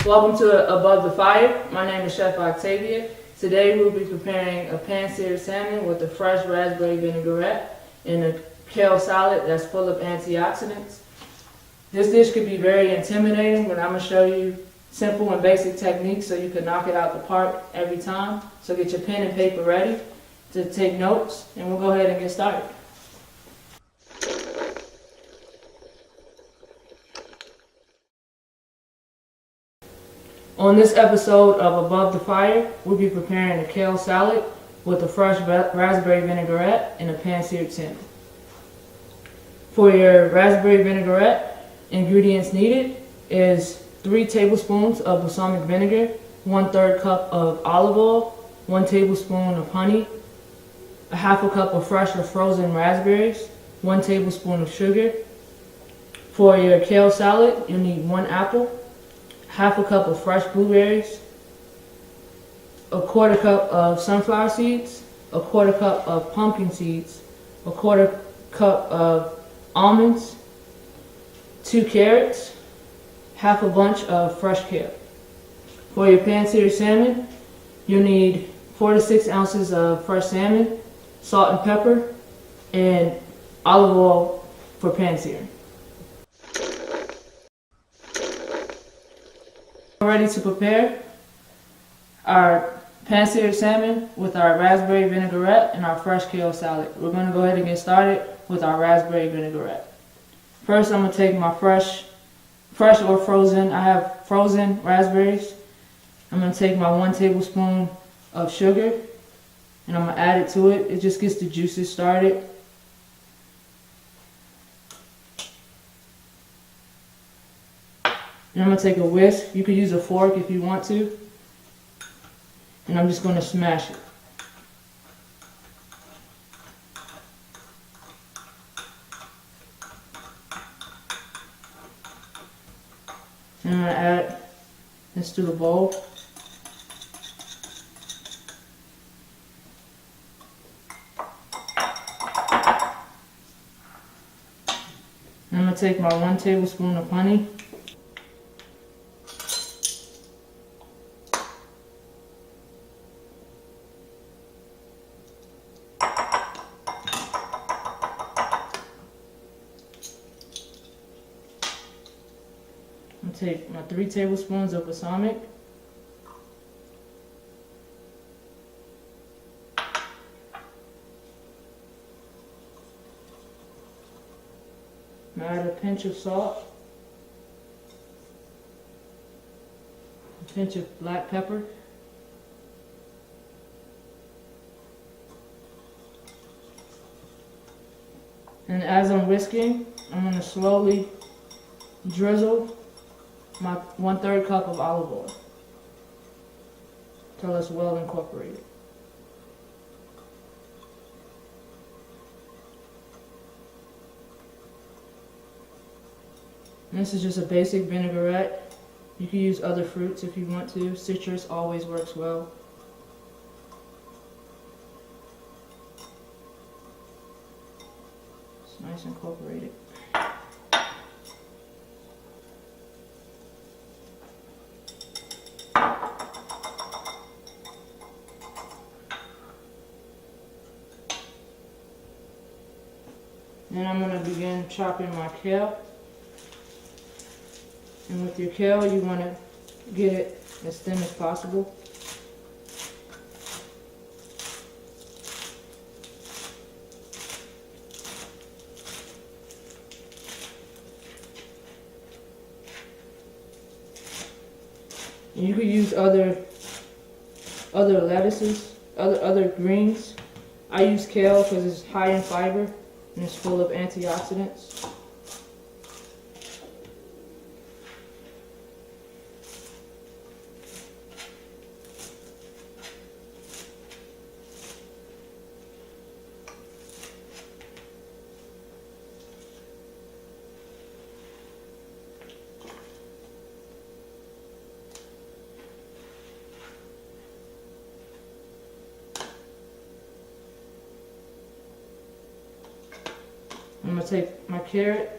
Welcome to Above the Fire. My name is Chef Octavia. Today we'll be preparing a pan-seared salmon with a fresh raspberry vinaigrette and a kale salad that's full of antioxidants. This dish could be very intimidating, but I'm going to show you simple and basic techniques so you can knock it out the park every time. So get your pen and paper ready to take notes, and we'll go ahead and get started. On this episode of Above the Fire, we'll be preparing a kale salad with a fresh raspberry vinaigrette and a pan-seared salmon. For your raspberry vinaigrette, ingredients needed is 3 tablespoons of balsamic vinegar, 1/3 cup of olive oil, 1 tablespoon of honey, a half a cup of fresh or frozen raspberries, 1 tablespoon of sugar. For your kale salad, you'll need 1 apple, half a cup of fresh blueberries, a 1/4 cup of sunflower seeds, a 1/4 cup of pumpkin seeds, a 1/4 cup of almonds, 2 carrots, half a bunch of fresh kale. For your pan-seared salmon, you'll need 4 to 6 ounces of fresh salmon, salt and pepper, and olive oil for pan-searing. We're ready to prepare our pan-seared salmon with our raspberry vinaigrette and our fresh kale salad. We're going to go ahead and get started with our raspberry vinaigrette. First, I'm going to take my fresh or frozen, I have frozen raspberries. I'm going to take my 1 tablespoon of sugar and I'm going to add it to it. It just gets the juices started. And I'm going to take a whisk. You could use a fork if you want to. And I'm just going to smash it. And I'm going to add this to the bowl. And I'm going to take my 1 tablespoon of honey. Take my 3 tablespoons of balsamic. Add a pinch of salt, a pinch of black pepper, and as I'm whisking, I'm going to slowly drizzle my 1/3 cup of olive oil until it's well incorporated. And this is just a basic vinaigrette. You can use other fruits if you want to. Citrus always works well. It's nice and incorporated. Then I'm going to begin chopping my kale. And with your kale, you want to get it as thin as possible. And you could use other lettuces, other greens. I use kale because it's high in fiber and it's full of antioxidants. I'm going to take my carrot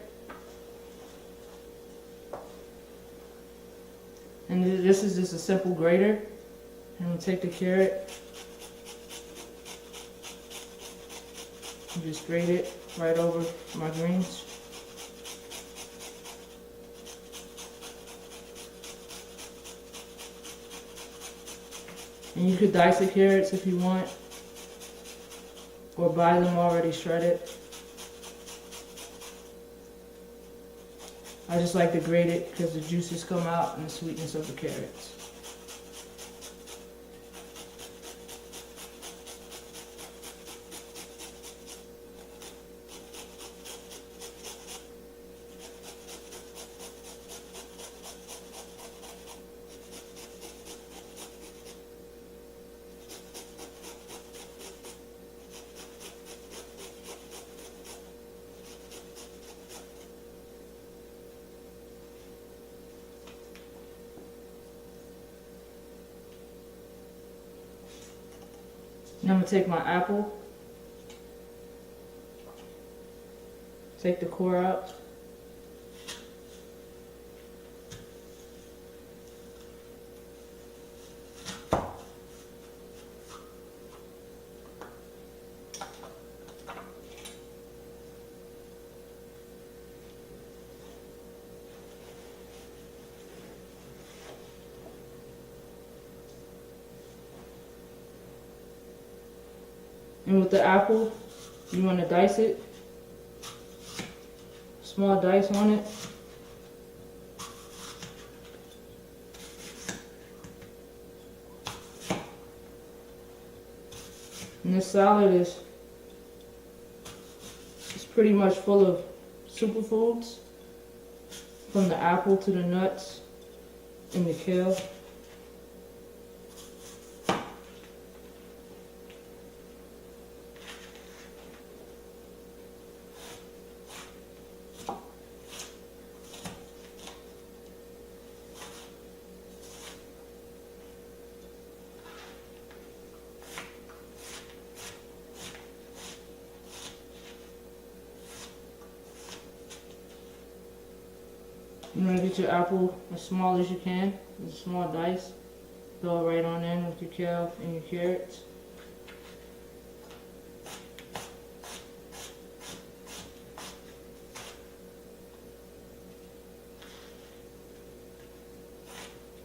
and And this is just a simple grater. I'm going to take the carrot and just grate it right over my greens. And you could dice the carrots if you want, or buy them already shredded. I just like to grate it because the juices come out and the sweetness of the carrots. Now I'm going to take my apple, take the core out, and with the apple, you want to dice it, small dice on it. And this salad is pretty much full of superfoods, from the apple to the nuts and the kale. You want to get your apple as small as you can, with a small dice. Throw it right on in with your kale and your carrots.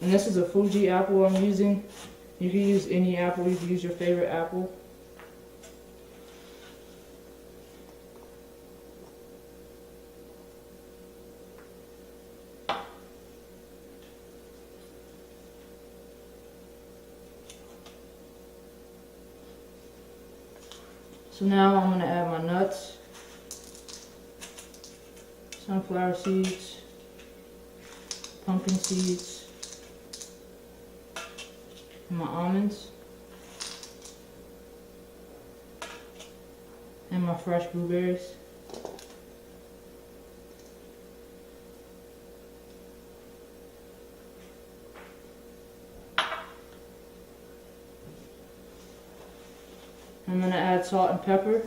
And this is a Fuji apple I'm using. You can use any apple, you can use your favorite apple. So now I'm going to add my nuts, sunflower seeds, pumpkin seeds, and my almonds, and my fresh blueberries. I'm going to add salt and pepper.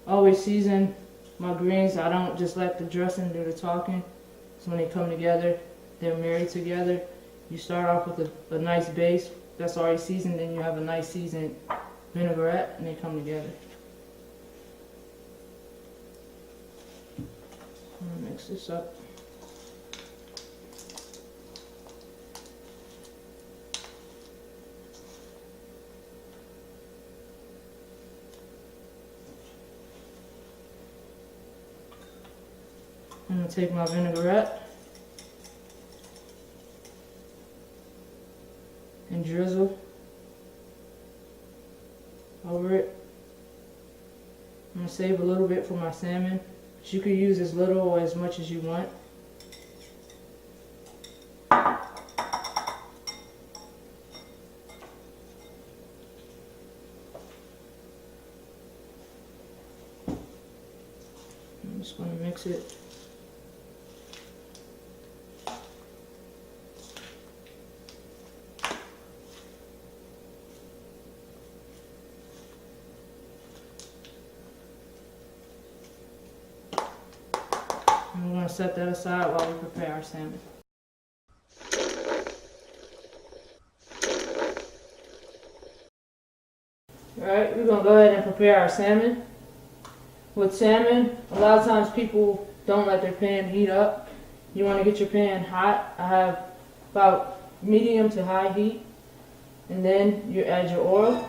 Always season my greens. I don't just let the dressing do the talking. So when they come together, they're married together. You start off with a nice base that's already seasoned, then you have a nice seasoned vinaigrette, and they come together. I'm going to mix this up. I'm going to take my vinaigrette and drizzle over it. I'm going to save a little bit for my salmon, but you can use as little or as much as you want. I'm just going to mix it. I'm going to set that aside while we prepare our salmon. we're going to go ahead and prepare our salmon. With salmon, a lot of times people don't let their pan heat up. You want to get your pan hot. I have about medium to high heat. And then you add your oil.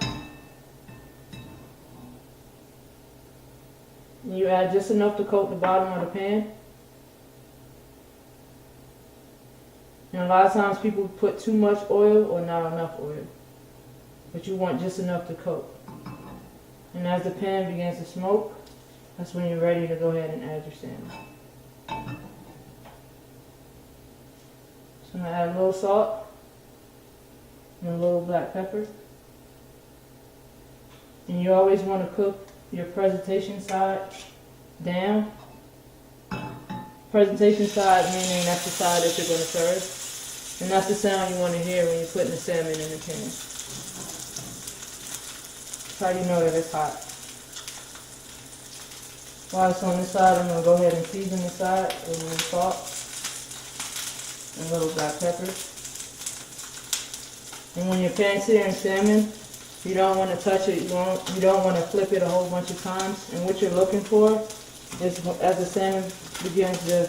And you add just enough to coat the bottom of the pan. And a lot of times people put too much oil or not enough oil. But you want just enough to coat. And as the pan begins to smoke, that's when you're ready to go ahead and add your salmon. So I'm going to add a little salt and a little black pepper. And you always want to cook your presentation side down. Presentation side meaning that's the side that you're going to serve. And that's the sound you want to hear when you're putting the salmon in the pan. That's how you know that it's hot. While it's on this side, I'm going to go ahead and season the side with a little salt and a little black pepper. And when you're pan searing salmon, you don't want to touch it, you don't want to flip it a whole bunch of times. And what you're looking for is as the salmon begins to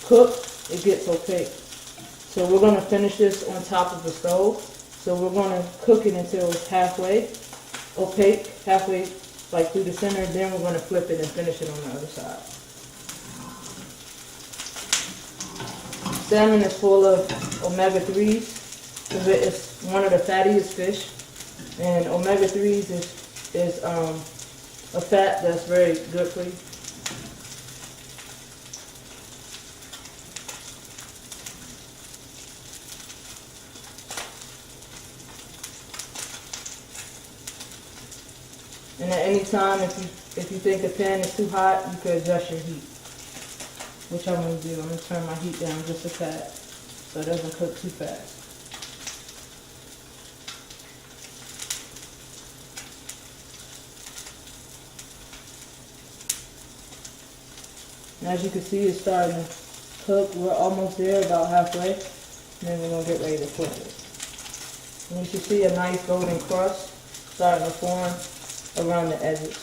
cook, it gets opaque. So we're going to finish this on top of the stove. So we're going to cook it until it's halfway opaque, halfway like through the center, then we're going to flip it and finish it on the other side. Salmon is full of omega-3s because it's one of the fattiest fish, and omega-3s is a fat that's very good for you. And at any time, if you think the pan is too hot, you could adjust your heat. Which I'm going to do. I'm going to turn my heat down just a tad so it doesn't cook too fast. And as you can see, it's starting to cook. We're almost there, about halfway. And then we're going to get ready to flip it. And you should see a nice golden crust starting to form around the edges.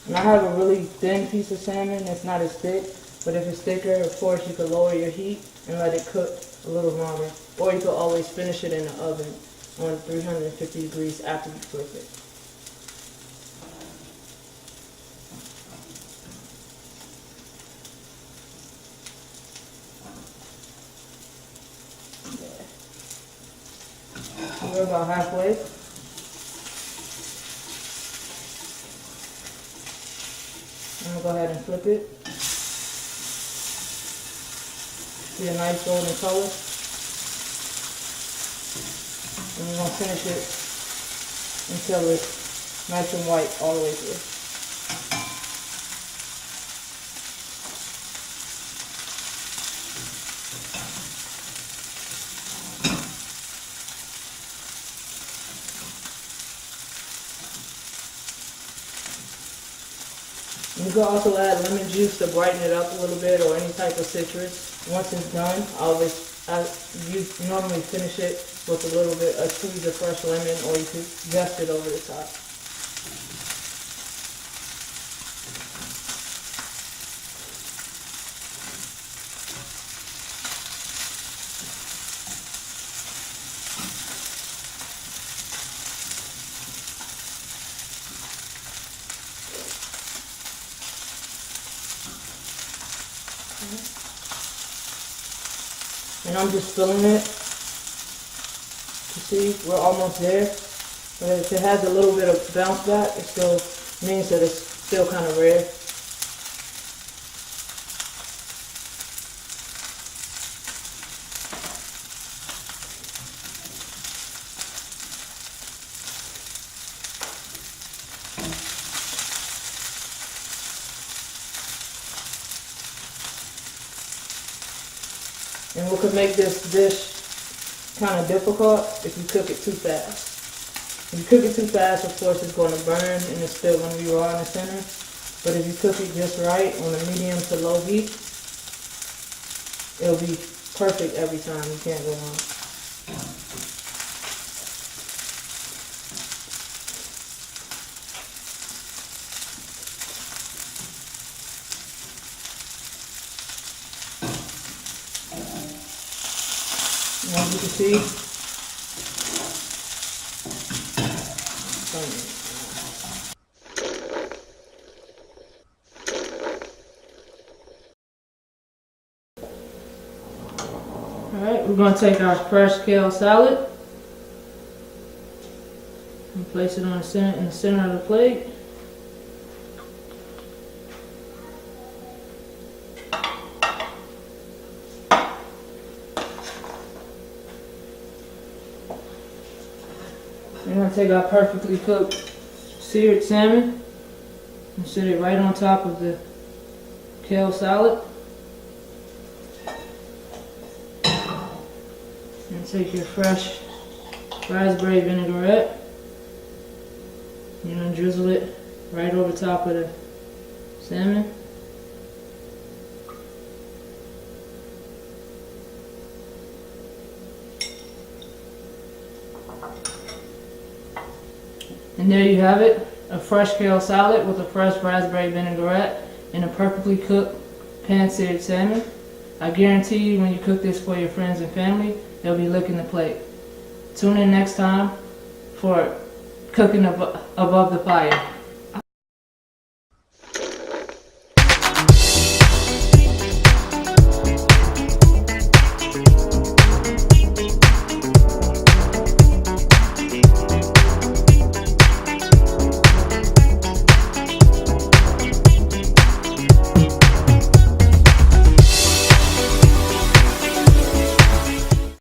And I have a really thin piece of salmon that's not as thick. But if it's thicker, of course, you could lower your heat and let it cook a little longer. Or you could always finish it in the oven on 350 degrees after you flip it. Yeah. We're about halfway. I'm going to go ahead and flip it. See a nice golden color. And we're going to finish it until it's nice and white all the way through. You can also add lemon juice to brighten it up a little bit, or any type of citrus. Once it's done, you normally finish it with a squeeze of fresh lemon, or you could zest it over the top. And I'm just filling it. You see, we're almost there. But if it has a little bit of bounce back, it still means that it's still kind of rare. And what could make this dish kind of difficult if you cook it too fast. If you cook it too fast, of course, it's going to burn and it's still going to be raw in the center. But if you cook it just right on a medium to low heat, it'll be perfect every time. You can't go wrong. As you can see, alright, we're going to take our fresh kale salad and place it on the center, in the center of the plate. We're going to take our perfectly cooked seared salmon and set it right on top of the kale salad. And take your fresh raspberry vinaigrette. You're going to drizzle it right over top of the salmon. And there you have it, a fresh kale salad with a fresh raspberry vinaigrette and a perfectly cooked pan-seared salmon. I guarantee you when you cook this for your friends and family, they'll be licking the plate. Tune in next time for Cooking Above the Fire.